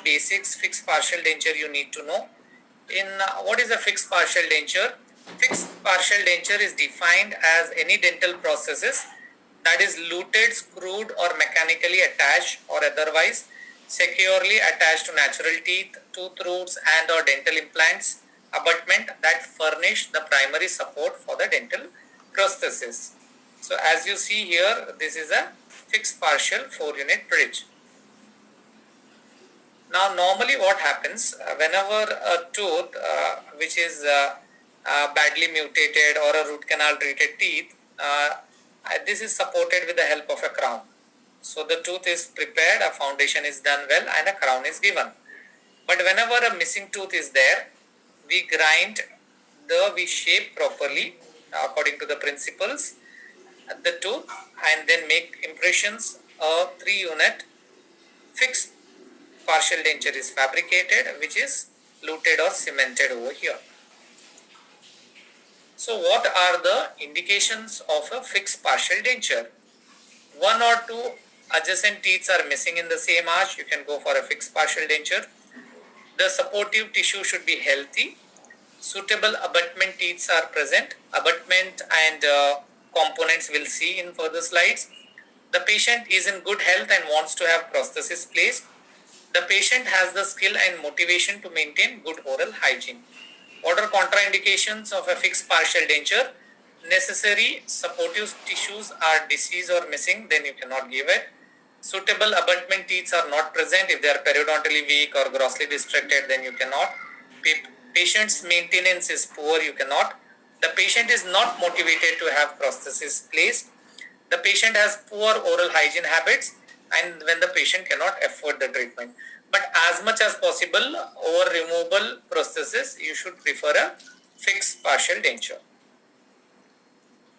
basics fixed partial denture you need to know. What is a fixed partial denture? Fixed partial denture is defined as any dental prosthesis that is luted, screwed or mechanically attached or otherwise securely attached to natural teeth, tooth roots and or dental implants, abutment that furnish the primary support for the dental prosthesis. So as you see here, this is a fixed partial 4-unit bridge. Now normally what happens whenever a tooth which is badly mutated or a root canal treated teeth, this is supported with the help of a crown. So the tooth is prepared, a foundation is done well and a crown is given. But whenever a missing tooth is there, we shape properly according to the principles the tooth and then make impressions. A 3-unit fixed partial denture is fabricated, which is luted or cemented over here. So what are the indications of a fixed partial denture? 1 or 2 adjacent teeth are missing in the same arch, you can go for a fixed partial denture. The supportive tissue should be healthy. Suitable abutment teeth are present. Abutment and components we'll see in further slides. The patient is in good health and wants to have prosthesis placed. The patient has the skill and motivation to maintain good oral hygiene. What are contraindications of a fixed partial denture? Necessary supportive tissues are diseased or missing, then you cannot give it. Suitable abutment teeth are not present. If they are periodontally weak or grossly distracted, then you cannot. Patient's maintenance is poor, you cannot. The patient is not motivated to have prosthesis placed. The patient has poor oral hygiene habits, and when the patient cannot afford the treatment. But as much as possible, over removable prosthesis, you should prefer a fixed partial denture.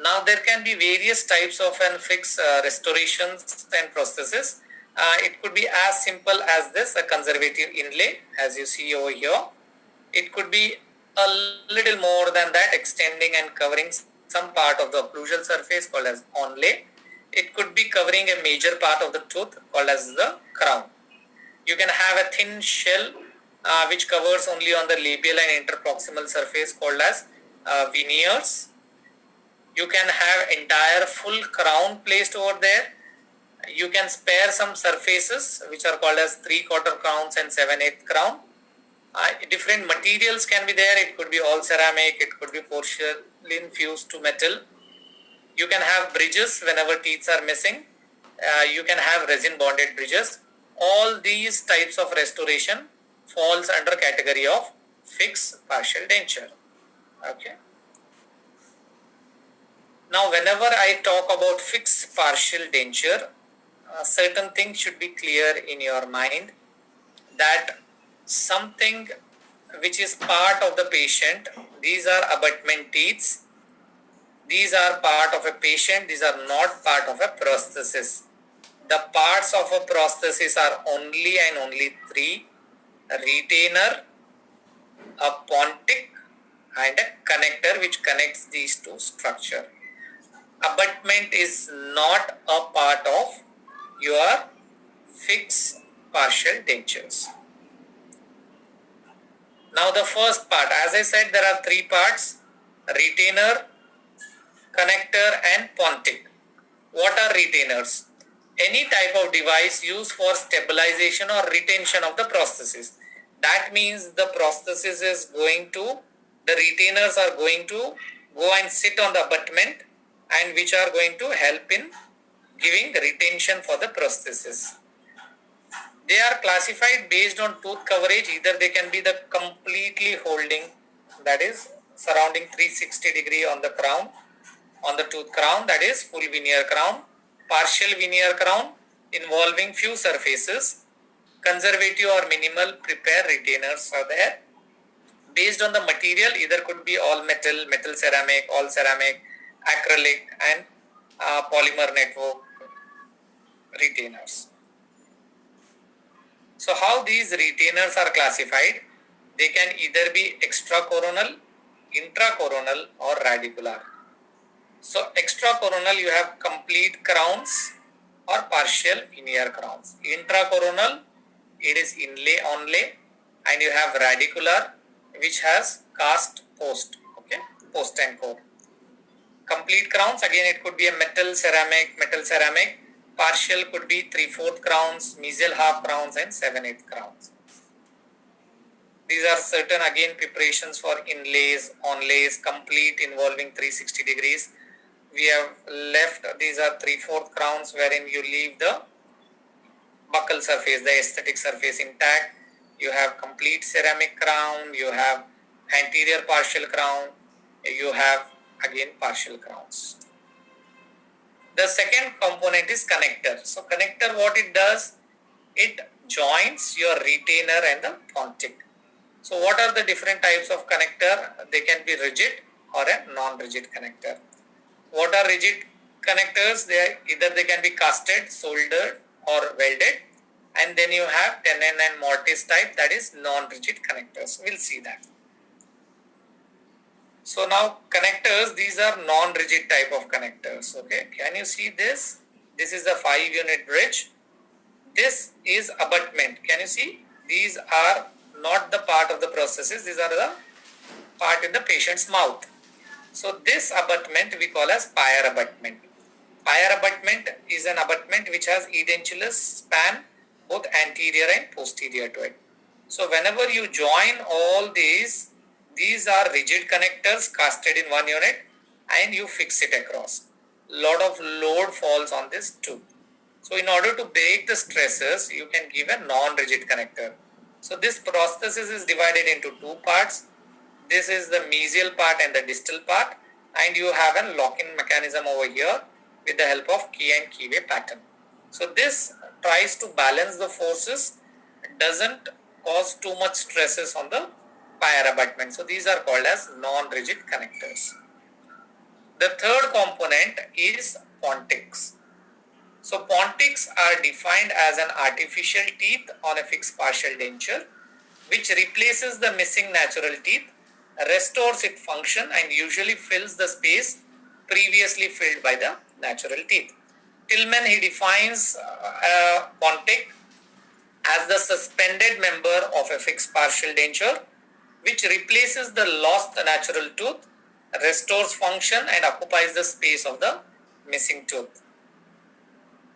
Now there can be various types of fixed restorations and prosthesis. It could be as simple as this, a conservative inlay, as you see over here. It could be a little more than that, extending and covering some part of the occlusal surface called as onlay. It could be covering a major part of the tooth called as the crown. You can have a thin shell which covers only on the labial and interproximal surface called as veneers. You can have entire full crown placed over there. You can spare some surfaces which are called as 3/4 crowns and 7/8 crown. Different materials can be there. It could be all ceramic, it could be porcelain fused to metal. You can have bridges whenever teeth are missing. You can have resin bonded bridges. All these types of restoration falls under category of fixed partial denture. Okay. Now whenever I talk about fixed partial denture, certain things should be clear in your mind, that something which is part of the patient, these are abutment teeth, these are part of a patient, these are not part of a prosthesis. The parts of a prosthesis are only and only 3: a retainer, a pontic and a connector which connects these two structures. Abutment is not a part of your fixed partial dentures. Now the first part, as I said, there are 3 parts: retainer, connector and pontic. What are retainers? Any type of device used for stabilization or retention of the prosthesis. That means the prosthesis is going to, the retainers are going to go and sit on the abutment, and which are going to help in giving retention for the prosthesis. They are classified based on tooth coverage. Either they can be the completely holding, that is surrounding 360 on the crown, on the tooth crown, that is full veneer crown, partial veneer crown involving few surfaces, conservative or minimal prepare retainers are there. Based on the material, either could be all metal, metal ceramic, all ceramic, acrylic and polymer network retainers. So how these retainers are classified? They can either be extracoronal, intracoronal or radicular. So extracoronal, you have complete crowns or partial veneer crowns. Intracoronal it is inlay onlay, and you have radicular, which has cast post, okay, post and core. Complete crowns, again it could be a metal ceramic, partial could be 3/4 crowns, mesial half crowns, and 7/8 crowns. These are certain again preparations for inlays, onlays, complete involving 360 degrees. We have left, these are 3/4 crowns wherein you leave the buccal surface, the aesthetic surface intact. You have complete ceramic crown, you have anterior partial crown, you have again partial crowns. The second component is connector. So connector, what it does, it joins your retainer and the pontic. So what are the different types of connector? They can be rigid or a non-rigid connector. What are rigid connectors? They can be casted, soldered or welded, and then you have tenon and mortise type, that is non-rigid connectors. We'll see that. So now connectors, these are non-rigid type of connectors. Okay, can you see this? This is a 5-unit bridge. This is abutment. Can you see? These are not the part of the prosthesis. These are the part in the patient's mouth. So this abutment we call as pyre abutment. Pyre abutment is an abutment which has edentulous span both anterior and posterior to it. So whenever you join all these are rigid connectors casted in one unit and you fix it across. Lot of load falls on this tooth. So in order to break the stresses, you can give a non-rigid connector. So this prosthesis is divided into two parts. This is the mesial part and the distal part, and you have a lock-in mechanism over here with the help of key and keyway pattern. So this tries to balance the forces, doesn't cause too much stresses on the pyre abutment. So these are called as non-rigid connectors. The third component is pontics. So pontics are defined as an artificial teeth on a fixed partial denture which replaces the missing natural teeth, restores its function, and usually fills the space previously filled by the natural teeth. Tillman, he defines a pontic as the suspended member of a fixed partial denture which replaces the lost natural tooth, restores function, and occupies the space of the missing tooth.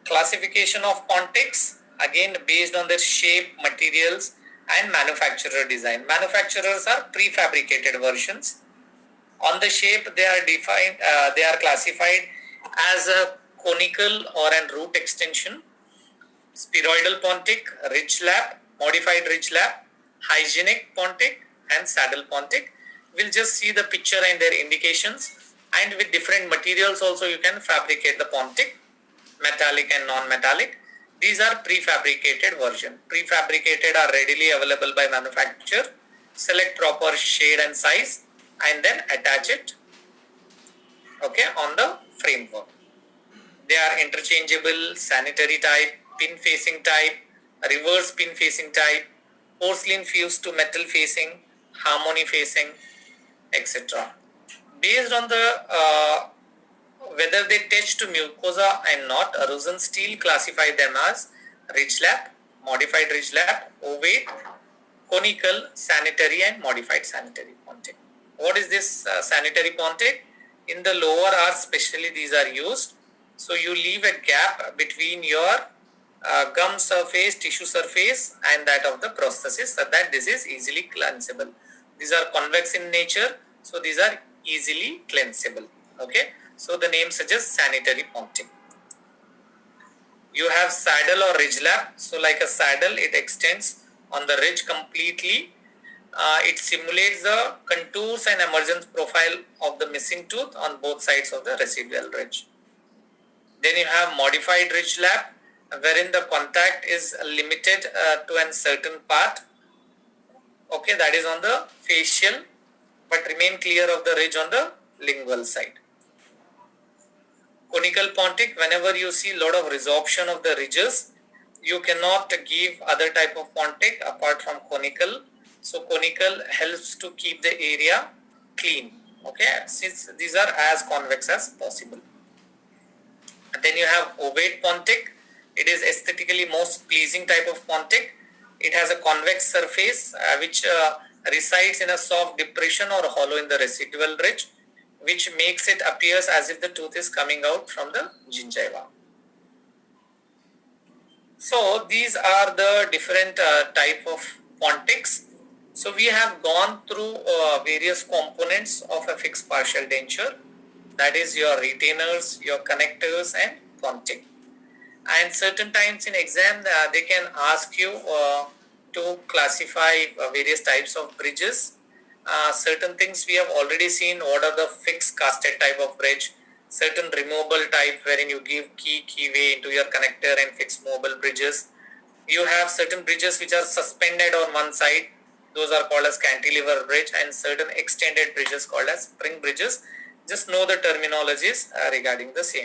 Classification of pontics, again based on their shape, materials, and manufacturer design. Manufacturers are prefabricated versions. On the shape, they are classified as a conical or an root extension, spheroidal pontic, ridge lap, modified ridge lap, hygienic pontic, and saddle pontic. We'll just see the picture and their indications, and with different materials also you can fabricate the pontic, metallic and non-metallic. These are prefabricated version. Prefabricated are readily available by manufacturer. Select proper shade and size and then attach it on the framework. They are interchangeable, sanitary type, pin facing type, reverse pin facing type, porcelain fused to metal facing, harmony facing, etc. Based on the whether they touch to mucosa and not, Rosen still classify them as ridge lap, modified ridge lap, ovate, conical, sanitary, and modified sanitary pontic. What is this sanitary pontic? In the lower arch especially these are used. So you leave a gap between your gum surface, tissue surface, and that of the prosthesis so that this is easily cleansable. These are convex in nature, so these are easily cleansable. Okay. So the name suggests sanitary pontic. You have saddle or ridge lap. So like a saddle, it extends on the ridge completely. It simulates the contours and emergence profile of the missing tooth on both sides of the residual ridge. Then you have modified ridge lap, wherein the contact is limited to a certain part. Okay, that is on the facial, but remain clear of the ridge on the lingual side. Conical pontic, whenever you see lot of resorption of the ridges, you cannot give other type of pontic apart from conical. So conical helps to keep the area clean. Okay, since these are as convex as possible. And then you have ovate pontic. It is aesthetically most pleasing type of pontic. It has a convex surface which resides in a soft depression or hollow in the residual ridge, which makes it appears as if the tooth is coming out from the gingiva. So these are the different type of Pontics. So we have gone through various components of a fixed partial denture, that is your retainers, your connectors and Pontic. And certain times in exam they can ask you to classify various types of bridges. Certain things we have already seen. What are the fixed casted type of bridge, certain removable type wherein you give keyway into your connector and fixed mobile bridges. You have certain bridges which are suspended on one side, those are called as cantilever bridge, and certain extended bridges called as spring bridges. Just know the terminologies regarding the same.